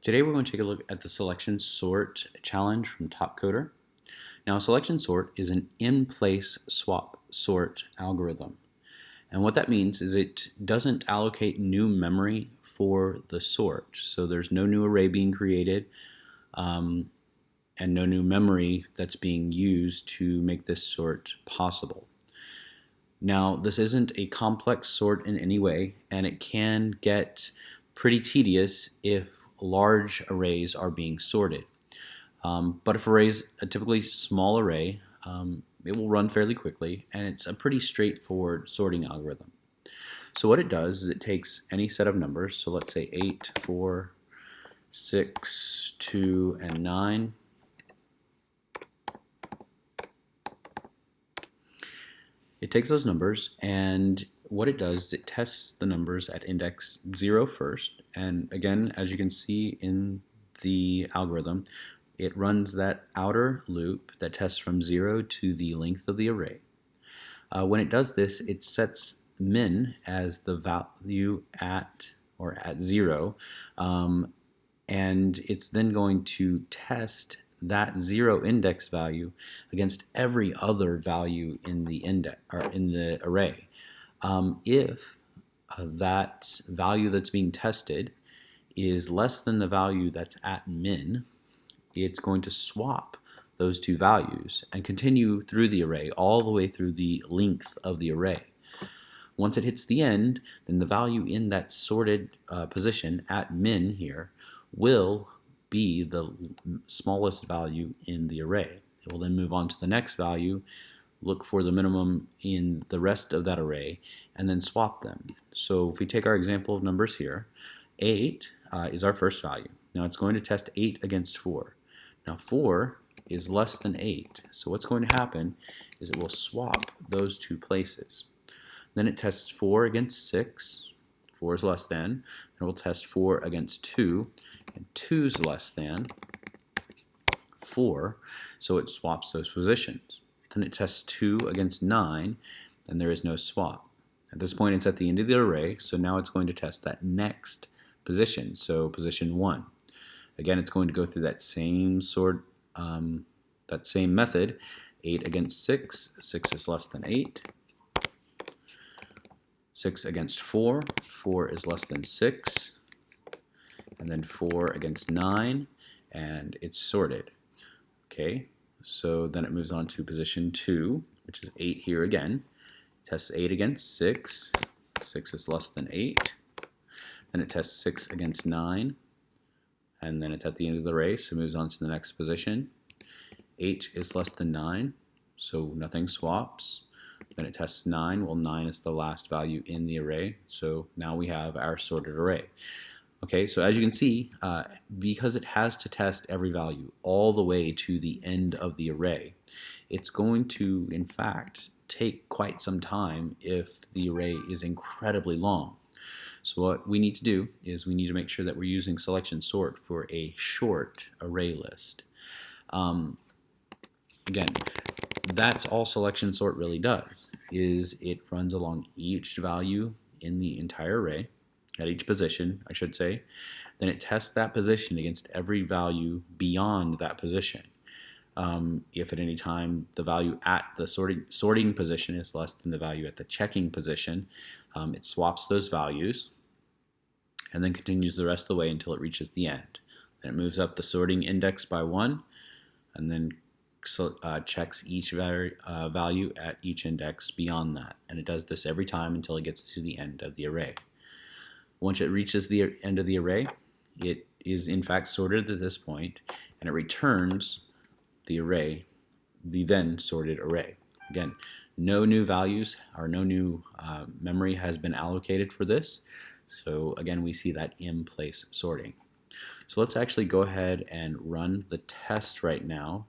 Today we're going to take a look at the selection sort challenge from Topcoder. Now, a selection sort is an in-place swap sort algorithm. And what that means is it doesn't allocate new memory for the sort. So there's no new array being created and no new memory that's being used to make this sort possible. Now, this isn't a complex sort in any way, and it can get pretty tedious if large arrays are being sorted. But if array is a typically small array, it will run fairly quickly, and it's a pretty straightforward sorting algorithm. So what it does is it takes any set of numbers, so let's say 8, 4, 6, 2, and 9. It takes those numbers, and what it does is it tests the numbers at index 0 first, and again, as you can see in the algorithm, it runs that outer loop that tests from 0 to the length of the array. When it does this, it sets min as the value at 0, and it's then going to test that 0 index value against every other value in the index or in the array. If that value that's being tested is less than the value that's at min, it's going to swap those two values and continue through the array all the way through the length of the array. Once it hits the end, then the value in that sorted position at min here will be the smallest value in the array. It will then move on to the next value, look for the minimum in the rest of that array, and then swap them. So if we take our example of numbers here, 8 is our first value. Now it's going to test 8 against 4. Now 4 is less than 8, so what's going to happen is it will swap those two places. Then it tests 4 against 6, 4 is less than, and it will test 4 against 2, and 2 is less than 4, so it swaps those positions. Then it tests 2 against 9, and there is no swap. At this point it's at the end of the array, so now it's going to test that next position, so position 1. Again, it's going to go through that same that same method, 8 against 6, 6 is less than 8, 6 against 4, 4 is less than 6, and then 4 against 9, and it's sorted. Okay, so then it moves on to position 2, which is 8 here again. Tests 8 against 6, 6 is less than 8, then it tests 6 against 9, and then it's at the end of the array, so it moves on to the next position. 8 is less than 9, so nothing swaps. Then it tests 9, well 9 is the last value in the array, so now we have our sorted array. Okay, so as you can see, because it has to test every value all the way to the end of the array, it's going to, in fact, take quite some time if the array is incredibly long. So what we need to do is we need to make sure that we're using selection sort for a short array list. Again, that's all selection sort really does, is it runs along each value in the entire array, at each position, I should say. Then it tests that position against every value beyond that position. If at any time the value at the sorting position is less than the value at the checking position, it swaps those values and then continues the rest of the way until it reaches the end. Then it moves up the sorting index by 1 and then checks each value at each index beyond that. And it does this every time until it gets to the end of the array. Once it reaches the end of the array, it is in fact sorted at this point, and it returns the array, the then sorted array. Again, no new values or no new memory has been allocated for this. So again, we see that in-place sorting. So let's actually go ahead and run the test right now,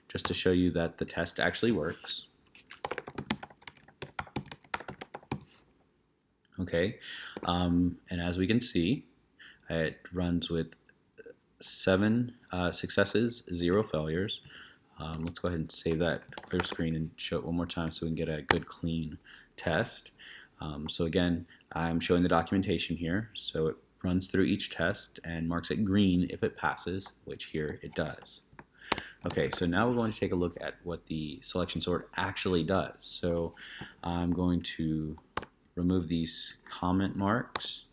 just to show you that the test actually works. Okay, and as we can see, it runs with 7 successes, 0 failures. Let's go ahead and save that clear screen and show it one more time so we can get a good clean test. So again, I'm showing the documentation here. So it runs through each test and marks it green if it passes, which here it does. Okay, so now we're going to take a look at what the selection sort actually does. So I'm going to remove these comment marks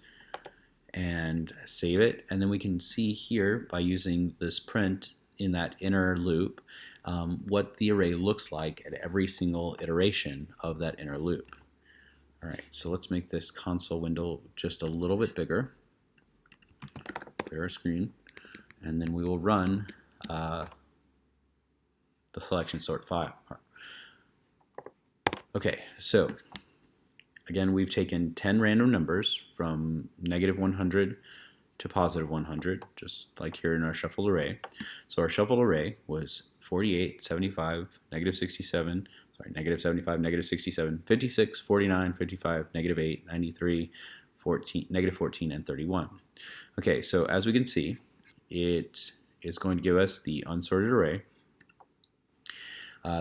and save it, and then we can see here by using this print in that inner loop what the array looks like at every single iteration of that inner loop. Alright, so let's make this console window just a little bit bigger, clear our screen, and then we will run the selection sort file. Okay, so again, we've taken 10 random numbers from -100 to +100, just like here in our shuffled array. So our shuffled array was 48, 75, -67, -75, -67, 56, 49, 55, -8, 93, 14, -14, and 31. Okay, so as we can see, it is going to give us the unsorted array.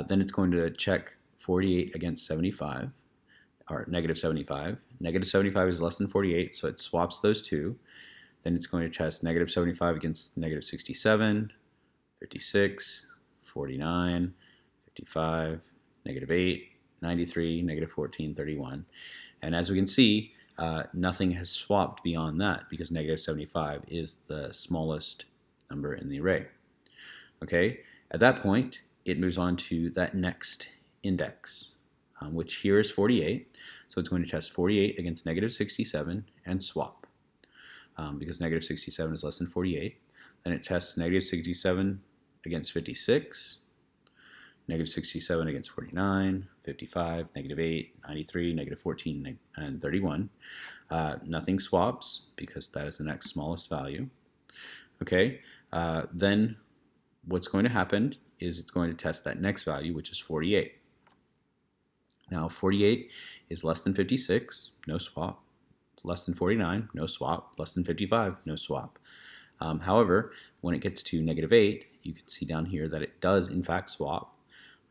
Then it's going to check 48 against 75, or -75. -75 is less than 48, so it swaps those two. Then it's going to test -75 against -67, 56, 49, 55, -8, 93, -14, 31. And as we can see, nothing has swapped beyond that because -75 is the smallest number in the array. Okay, at that point, it moves on to that next index, which here is 48. So it's going to test 48 against -67 and swap because -67 is less than 48. Then it tests -67 against 56, -67 against 49, 55, -8, 93, -14, and 31. Nothing swaps because that is the next smallest value. Okay, then what's going to happen is it's going to test that next value, which is 48. Now 48 is less than 56, no swap. Less than 49, no swap. Less than 55, no swap. However, when it gets to -8, you can see down here that it does in fact swap.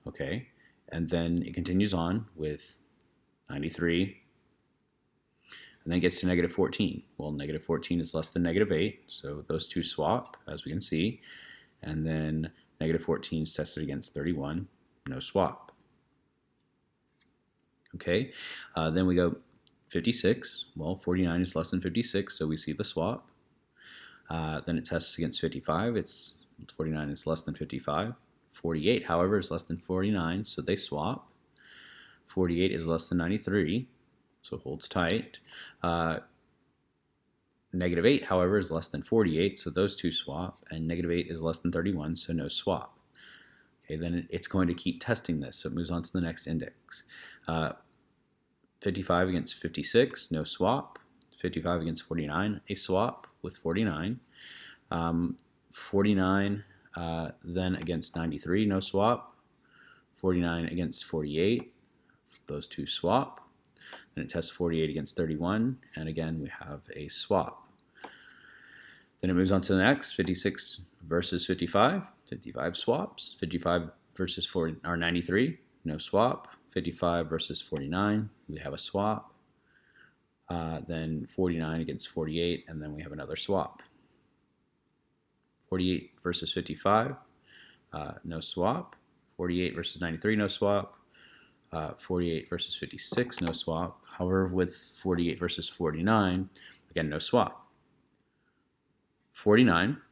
Okay, and then it continues on with 93, and then it gets to -14. Well, -14 is less than -8, so those two swap, as we can see, and then -14 is tested against 31, no swap. Okay, then we go 56. Well, 49 is less than 56, so we see the swap. Then it tests against 55. 49 is less than 55. 48, however, is less than 49, so they swap. 48 is less than 93, so it holds tight. -8, however, is less than 48, so those two swap, and -8 is less than 31, so no swap. Okay, then it's going to keep testing this, so it moves on to the next index. 55 against 56, no swap. 55 against 49, a swap with 49. 49 then against 93, no swap. 49 against 48, those two swap. Then it tests 48 against 31, and again we have a swap. Then it moves on to the next, 56 versus 55. 55 swaps. 55 versus 93, no swap. 55 versus 49, we have a swap. Then 49 against 48, and then we have another swap. 48 versus 55, no swap. 48 versus 93, no swap. 48 versus 56, no swap. However, with 48 versus 49, again, no swap. 49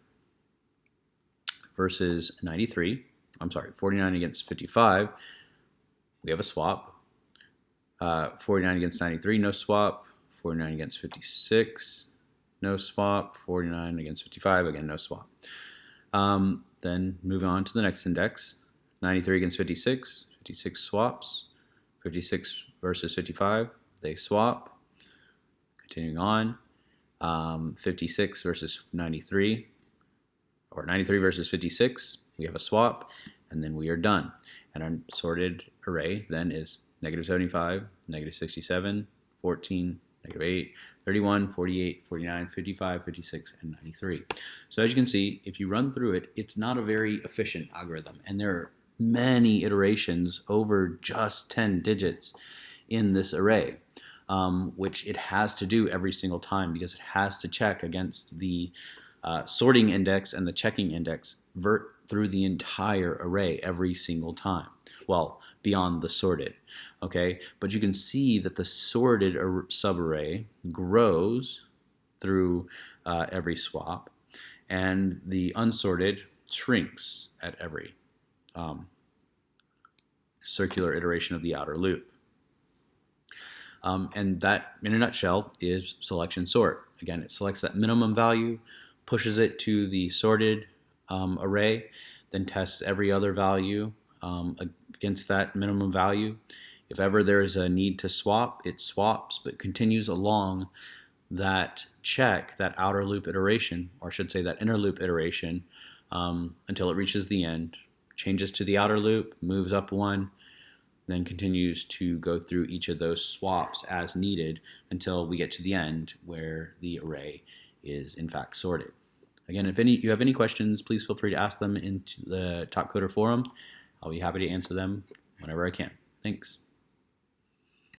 versus 93, 49 against 55, we have a swap. 49 against 93, no swap. 49 against 56, no swap. 49 against 55, again, no swap. Then moving on to the next index, 93 against 56, 56 swaps. 56 versus 55, they swap. Continuing on, 56 versus 93, or 93 versus 56, we have a swap, and then we are done. And our sorted array then is -75, -67, 14, -8, 31, 48, 49, 55, 56, and 93. So as you can see, if you run through it, it's not a very efficient algorithm, and there are many iterations over just 10 digits in this array. which it has to do every single time because it has to check against the sorting index and the checking index through the entire array every single time. Well, beyond the sorted, okay? But you can see that the sorted subarray grows through every swap, and the unsorted shrinks at every circular iteration of the outer loop. And that, in a nutshell, is selection sort. Again, it selects that minimum value, pushes it to the sorted array, then tests every other value against that minimum value. If ever there's a need to swap, it swaps, but continues along that check, that outer loop iteration, or I should say that inner loop iteration, until it reaches the end, changes to the outer loop, moves up one, then continues to go through each of those swaps as needed until we get to the end where the array is in fact sorted. Again, if you have any questions, please feel free to ask them into the Top Coder forum. I'll be happy to answer them whenever I can. Thanks.